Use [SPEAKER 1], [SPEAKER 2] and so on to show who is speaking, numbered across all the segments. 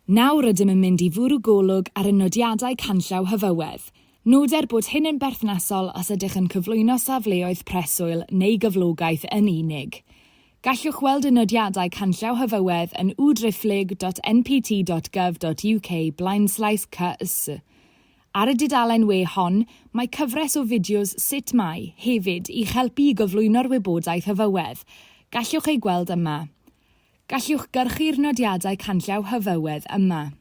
[SPEAKER 1] Nawr ydym yn mynd I fwrw golwg ar y nodiadau canllaw Hyfywedd. Noder bod hyn yn berthnasol os ydych yn cyflwyno safleoedd preswyl neu gyflogaeth yn unig. Gallwch weld y nodiadau canllaw Hyfywedd yn www.npt.gov.uk/cy. Ar y dudalen we hon, mae cyfres o fideos sut mae hefyd I helpu I gyflwyno'r wybodaeth Hyfywedd. Gallwch ei gweld yma. Gallwch gyrchu'r nodiadau canllaw Hyfywedd yma.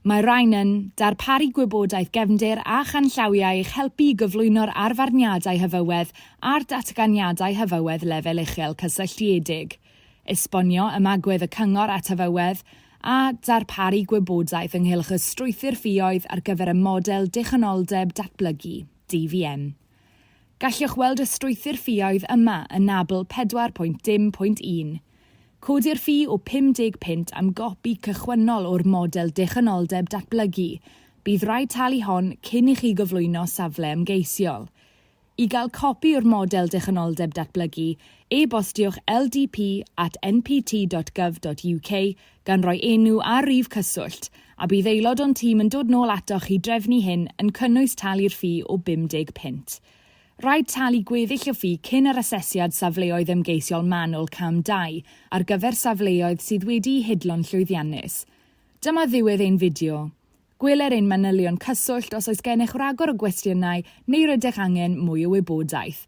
[SPEAKER 1] Mae rhain yn darparu gwybodaeth gefndir a chanllawiau i'ch helpu gyflwyno'r arfarniadau Hyfywedd a'r datganiadau Hyfywedd lefel uchel cysylltiedig, esbonio ymagwedd y cyngor at Hyfywedd a darparu gwybodaeth ynghylch y strwythur ffïoedd ar gyfer y model dychynoldeb datblygu, DVM. Gallwch weld y strwythur ffïoedd yma yn nabl 4.dim.1. Codir ffi o 50 pint am gopi cychwynnol o'r model dychynoldeb datblygu. Bydd rhaid talu hon cyn I chi gyflwyno safle ymgeisiol. I gael copi o'r model dychynoldeb datblygu, e-bostiwch ldp@npt.gov.uk gan roi enw a rhif cyswllt, a bydd aelod o'n tîm yn dod nôl atoch I drefnu hyn yn cynnwys talu'r ffi o 50 pint. Rhaid talu gweddill y ffi cyn yr asesiad safleoedd ymgeisiol manwl cam 2 ar gyfer safleoedd sydd wedi'u hidlo'n llwyddiannus. Dyma ddiwedd ein fideo. Gweler ein manylion cyswllt os oes gennych ragor o gwestiynau neu rydych angen mwy o wybodaeth.